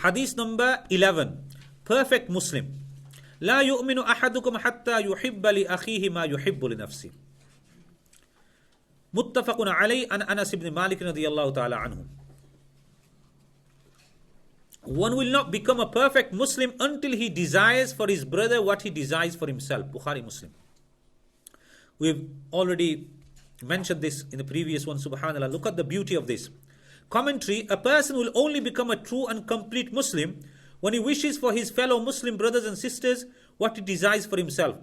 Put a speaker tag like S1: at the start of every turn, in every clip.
S1: Hadith number 11. Perfect Muslim. لا يؤمن أحدكم حتى يحب لأخيه ما يحب لنفسه. متفق عليه عن أنس بن مالك رضي الله تعالى عنه. One will not become a perfect Muslim until he desires for his brother what he desires for himself. Bukhāri, Muslim. We've already mentioned this in the previous one. Subhanallah. Look at the beauty of this. Commentary: a person will only become a true and complete Muslim when he wishes for his fellow Muslim brothers and sisters what he desires for himself,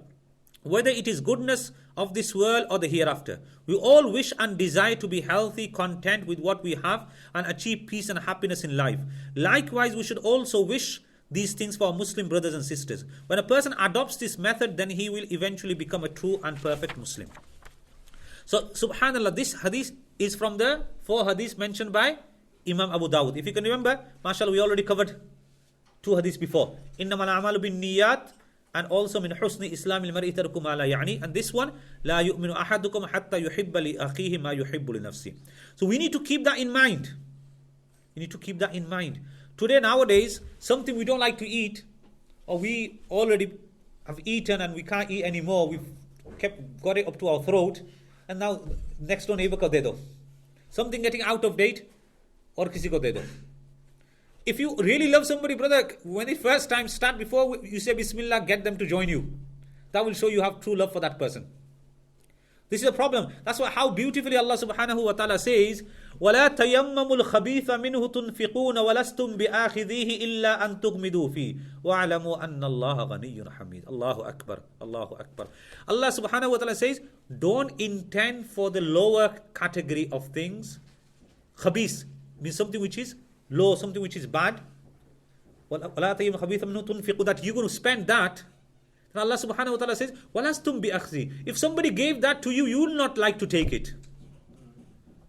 S1: whether it is goodness of this world or the hereafter. We all wish and desire to be healthy, content with what we have, and achieve peace and happiness in life. Likewise, we should also wish these things for our Muslim brothers and sisters. When a person adopts this method, then he will eventually become a true and perfect Muslim. So, subhanallah, this hadith is from the 4 hadiths mentioned by Imam Abu Dawud. If you can remember, mashallah, we already covered 2 hadiths before. Innamal a'malu bin niyat, and also min husni islamil mar'i tarku ma la ya'ni, and this one, la yu'minu ahadukum hatta yuhibba li akhihi ma yuhibbu li nafsi. So we need to keep that in mind. We need to keep that in mind. Today, nowadays, something we don't like to eat, or we already have eaten and we can't eat anymore, we've got it up to our throat, and now next door neighbor ko de do. Something getting out of date, or kisi ko de do. If you really love somebody, brother, when the first time start, before you say Bismillah, get them to join you. That will show you have true love for that person. This is a problem. That's why how beautifully Allah subhanahu wa ta'ala says, وَلَا تَيَمَّمُوا الْخَبِيثَ مِنْهُ تُنْفِقُونَ وَلَسْتُمْ بِآخِذِيهِ إِلَّا أَن تُغْمِدُوا فِيهِ وَاعْلَمُوا أَنَّ اللَّهَ غَنِيٌّ حَمِيدٌ. Allahu Akbar. Allahu Akbar. Allah subhanahu wa ta'ala says, don't intend for the lower category of things. Khabith means something which is low, something which is bad. وَلَا تَيَمَّمُوا الْخَبِيثَ مِنْهُ تُنْفِقُوا, that you're going to spend that. And Allah subhanahu wa ta'ala says, وَلَسْتُمْ بِأَخْذِي. If somebody gave that to you, you will not like to take it.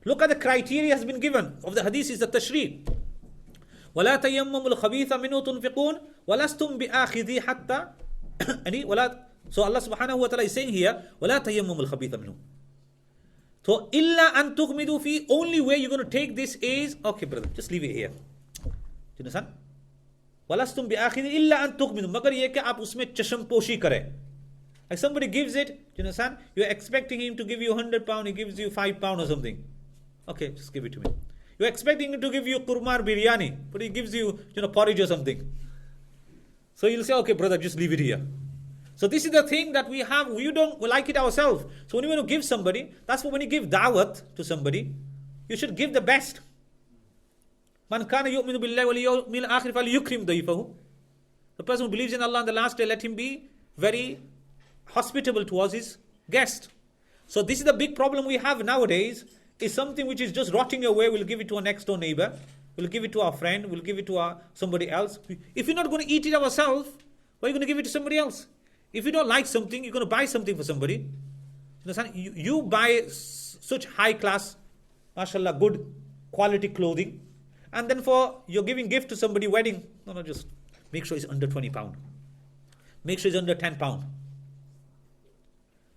S1: Look at the criteria has been given of the hadith is the tashri'. وَلَا تَيَمَّمُوا الْخَبِيثَ مِنْهُ تُنْفِقُونَ وَلَسْتُمْ بِآخِذِي حَتَّى. So Allah subhanahu wa ta'ala is saying here, وَلَا تَيَمَّمُوا الْخَبِيثَ مِنْهُ. So, إِلَّا أَن تُغْمِدُوا فِي, only way you're going to take this is, okay brother, just leave it here. Do you understand? वलस्तुम बिआखिर इल्ला अन तुगमिनु, मगर ये कि आप उसमें चशमपोशी करें. Like somebody gives it, do you understand? You're expecting him to give you £100, he gives you £5 or something. Okay, just give it to me. You're expecting him to give you kurmar biryani, but he gives you, porridge or something. So you'll say, okay brother, just leave it here. So this is the thing that we have, we don't like it ourselves. So when you want to give somebody, that's why when you give da'wat to somebody, you should give the best. Man kana yu'minu billahi wal yawmil akhir falyukrim dayfahu. The person who believes in Allah on the last day, let him be very hospitable towards his guest. So this is the big problem we have nowadays, is something which is just rotting away. We'll give it to our next door neighbor, we'll give it to our friend, we'll give it to somebody else. If you're not going to eat it ourselves, why are you going to give it to somebody else? If you don't like something, you're going to buy something for somebody. You buy such high class, mashallah, good quality clothing, and then for you're giving gift to somebody, wedding, no, just make sure it's under £20. Make sure it's under £10.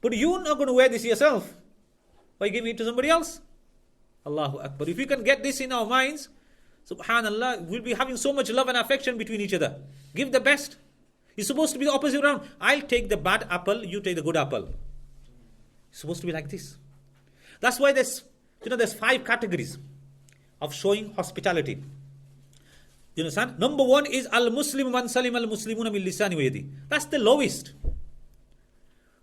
S1: But you're not going to wear this yourself. Why giving it to somebody else? Allahu Akbar. If we can get this in our minds, subhanallah, we'll be having so much love and affection between each other. Give the best. It's supposed to be the opposite round. I'll take the bad apple, you take the good apple. It's supposed to be like this. That's why there's 5 categories of showing hospitality. You understand? Number 1 is al-Muslim man salim al-Muslimuna min lisani wa yadi. That's the lowest.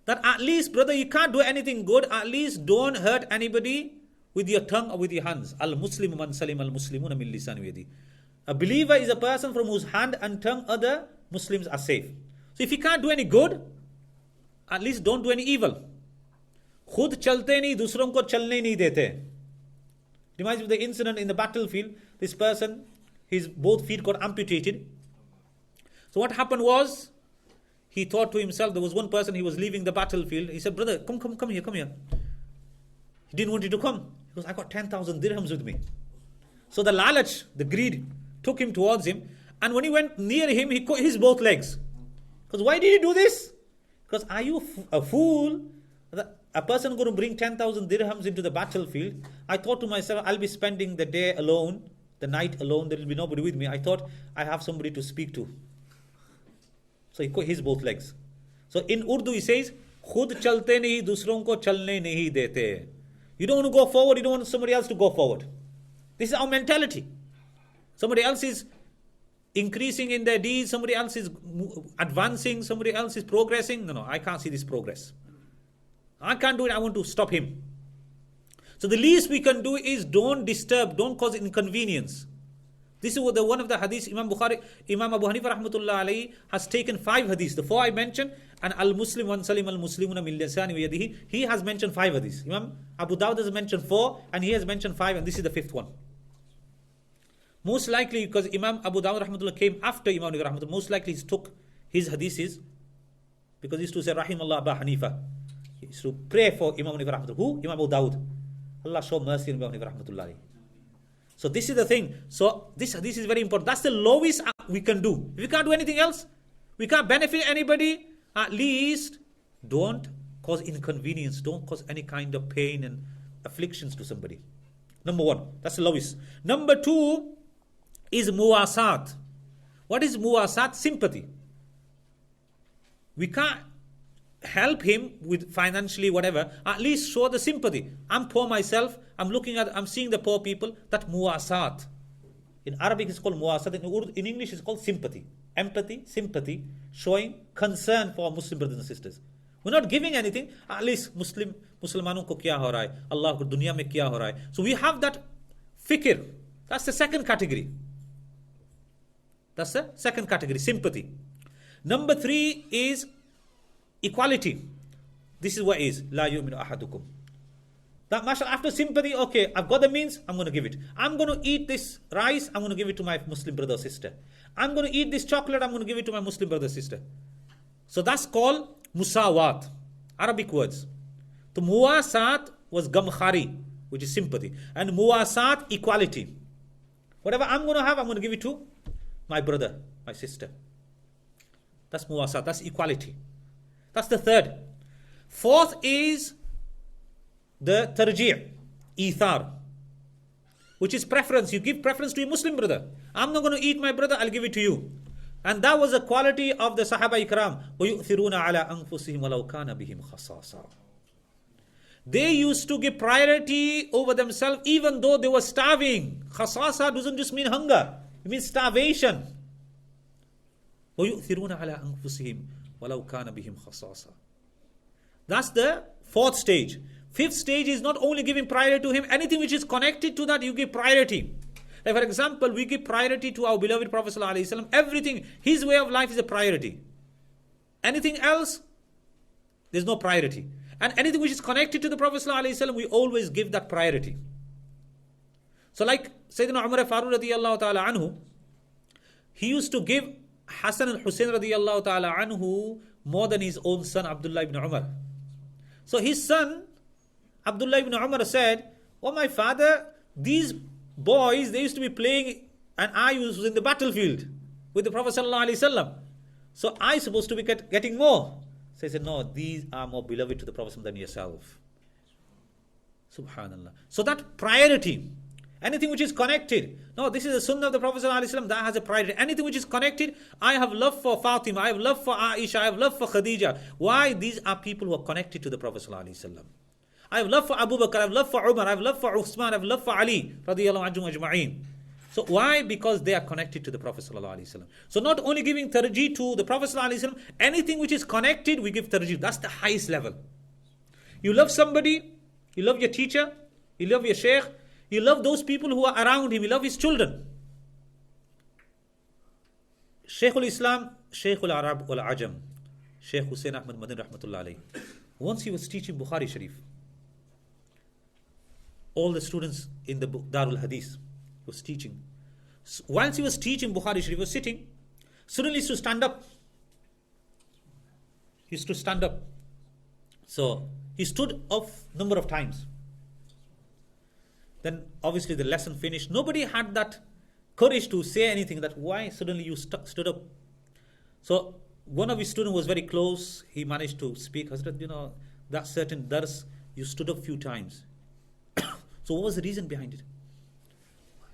S1: That at least, brother, you can't do anything good, at least don't hurt anybody with your tongue or with your hands. Al-Muslim man salim al-Muslimuna min lisani wa yadi. A believer is a person from whose hand and tongue other Muslims are safe. So if you can't do any good, at least don't do any evil. Khud chalte nahi, dusron ko chalne nahi dete. Reminds me of the incident in the battlefield. This person, his both feet got amputated. So what happened was, he thought to himself, there was one person, he was leaving the battlefield. He said, brother, come here. He didn't want you to come. He goes, I got 10,000 dirhams with me. So the lalach, the greed, took him towards him. And when he went near him, he cut his both legs. Because why did he do this? Because are you a fool? A person going to bring 10,000 dirhams into the battlefield. I thought to myself, I'll be spending the day alone, the night alone, there will be nobody with me. I thought I have somebody to speak to. So he his both legs. So in Urdu he says, Khud chalte nahi, dusron ko chalne nahi dete. You don't want to go forward, you don't want somebody else to go forward. This is our mentality. Somebody else is increasing in their deeds, somebody else is advancing, somebody else is progressing. No, I can't see this progress. I can't do it, I want to stop him. So the least we can do is don't disturb, don't cause inconvenience. This is what one of the hadiths, Imam Abu Hanifa rahmatullah alayhi has taken 5 hadiths. The 4 I mentioned, and Al-Muslim wan salim al-Muslimuna min lisani wa yadihi. He has mentioned 5 hadiths. Imam Abu Dawud has mentioned 4, and he has mentioned 5, and this is the 5th one. Most likely, because Imam Abu Dawud rahmatullah came after Imam Hanifa rahmatullah, most likely he took his hadiths, because he used to say, Rahimallah Abu Hanifa. He used to pray for Imam Hanifa rahmatullah. Who? Imam Abu Dawud. Allah show mercy on Imam Hanifa rahmatullah. So this is the thing. So this is very important. That's the lowest we can do. If we can't do anything else, we can't benefit anybody, at least don't cause inconvenience, don't cause any kind of pain and afflictions to somebody. Number 1, that's the lowest. Number 2 is muwasat. What is muwasat? Sympathy. We can't help him with financially whatever, at least show the sympathy. I'm poor myself, I'm seeing the poor people. That muwasat. In Arabic it's called muwasat, in English it's called sympathy. Empathy, sympathy, showing concern for Muslim brothers and sisters. We're not giving anything, at least Muslimanun ko kya ho raha hai, Allah ko dunya mein kya ho raha hai. So we have that fikr. That's the second category. That's the second category, sympathy. Number 3 is equality. This is what is la yu'minu ahadukum. That mashallah, after sympathy, okay, I've got the means, I'm going to give it. I'm going to eat this rice, I'm going to give it to my Muslim brother or sister. I'm going to eat this chocolate, I'm going to give it to my Muslim brother or sister. So that's called musawat, Arabic words. So muwasat was gamkhari, which is sympathy, and muwasat, equality. Whatever I'm going to have, I'm going to give it to my brother, my sister. That's muwasat, that's equality. That's the 3rd. 4th is the tarji', ithar, which is preference. You give preference to your Muslim brother. I'm not going to eat my brother, I'll give it to you. And that was a quality of the Sahaba Ikram. وَيُؤْثِرُونَ عَلَىٰ أَنفُسِهِمْ وَلَوْ كَانَ بِهِمْ خَصَاصًا. They used to give priority over themselves even though they were starving. Khasasa doesn't just mean hunger, it means starvation. وَيُؤْثِرُونَ عَلَىٰ أَنفُسِهِمْ وَلَوْ كَانَ بِهِمْ خَصَاصًا. That's the 4th stage. 5th stage is not only giving priority to him, anything which is connected to that, you give priority. Like for example, we give priority to our beloved Prophet ﷺ. Everything, his way of life is a priority. Anything else, there's no priority. And anything which is connected to the Prophet ﷺ, we always give that priority. So like Sayyidina Umar Farooq radiyallahu ta'ala anhu, he used to give Hassan al-Hussein radiyallahu ta'ala anhu more than his own son Abdullah ibn Umar. So his son Abdullah ibn Umar said, "Oh my father, these boys, they used to be playing and I was in the battlefield with the Prophet sallallahu alaihi wasallam. So I supposed to be getting more." So he said, "No, these are more beloved to the Prophet than yourself." Subhanallah. So that priority, anything which is connected. No, this is the sunnah of the Prophet ﷺ, that has a priority. Anything which is connected, I have love for Fatima, I have love for Aisha, I have love for Khadija. Why? These are people who are connected to the Prophet ﷺ. I have love for Abu Bakr, I have love for Umar, I have love for Uthman, I have love for Ali radiyallahu anhum ajma'een. So why? Because they are connected to the Prophet ﷺ. So not only giving tarjih to the Prophet ﷺ, anything which is connected, we give tarjih. That's the highest level. You love somebody, you love your teacher, you love your Shaykh, you love those people who are around him, you love his children. Shaykh al-Islam, Shaykh al-Arab wal-Ajam, Shaykh Hussain Ahmad Madani rahmatullah alayhi. Once he was teaching Bukhāri Sharif, all the students in the Darul Hadeeth was teaching. Whilst he was teaching Bukhāri Sharif, he was sitting, suddenly he used to stand up. He used to stand up. So he stood up number of times. Then obviously the lesson finished. Nobody had that courage to say anything, that why suddenly you stood up. So one of his students was very close. He managed to speak. Hazrat, that certain dars, you stood up few times. So what was the reason behind it?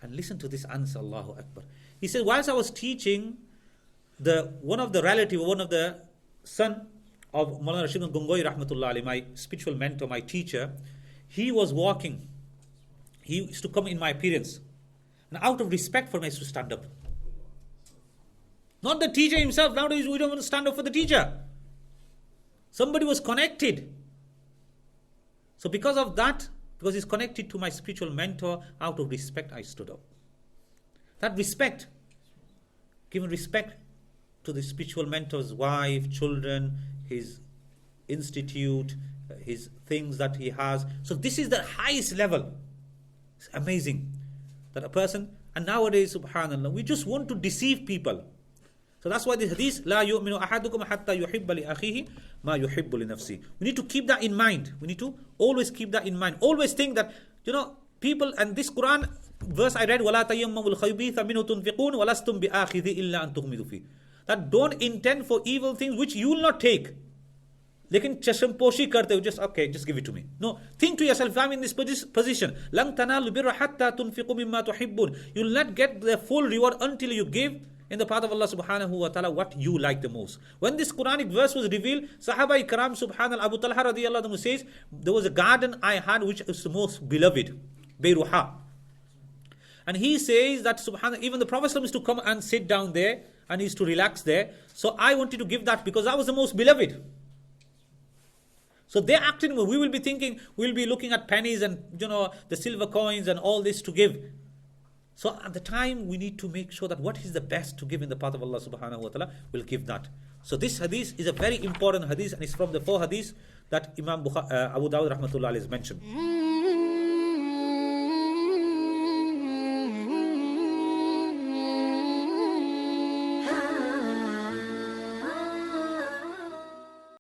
S1: And listen to this answer, Allahu Akbar. He said, whilst I was teaching, one of the son of Maulana Rashid Gangoi Rahmatullah Ali, my spiritual mentor, my teacher, he was walking. He used to come in my appearance. And out of respect for me, I used to stand up. Not the teacher himself. Nowadays, we don't want to stand up for the teacher. Somebody was connected. So because of that, because he's connected to my spiritual mentor, out of respect, I stood up. That respect, giving respect to the spiritual mentor's wife, children, his institute, his things that he has. So this is the highest level. It's amazing that a person, and nowadays, subhanallah, we just want to deceive people. So that's why the hadith, لا يؤمن أحدكم حتى يحب لأخيه ما يحب لنفسه. We need to keep that in mind. We need to always keep that in mind. Always think that, people, and this Quran verse I read, وَلَا تَيَمَّمُوا الْخَبِيثَ مِنْهُ تُنْفِقُونَ وَلَسْتُمْ بِآخِذِهِ إِلَّا أَن تُغْمِضُوا فِيهِ. That don't intend for evil things which you will not take. Lekin chashamposhi karte ho, just give it to me. No, think to yourself, if I'm in this position, لَن تَنَالُوا الْبِرَّ حَتَّى تُنْفِقُوا مِمَّا تُحِبُّونَ. You'll not get the full reward until you give in the path of Allah subhanahu wa ta'ala what you like the most. When this Quranic verse was revealed, Sahaba Ikram subhanallah, Abu Talha radiyallahu anhu says, there was a garden I had which is the most beloved, Bayruha. And he says that subhanallah, even the Prophet used to come and sit down there and he used to relax there. So I wanted to give that because I was the most beloved. So they're acting, we will be thinking, we'll be looking at pennies and the silver coins and all this to give. So at the time, we need to make sure that what is the best to give in the path of Allah subhanahu wa ta'ala, we'll give that. So this hadith is a very important hadith, and it's from the 4 hadiths that Imam Abu Dawud rahmatullah has mentioned.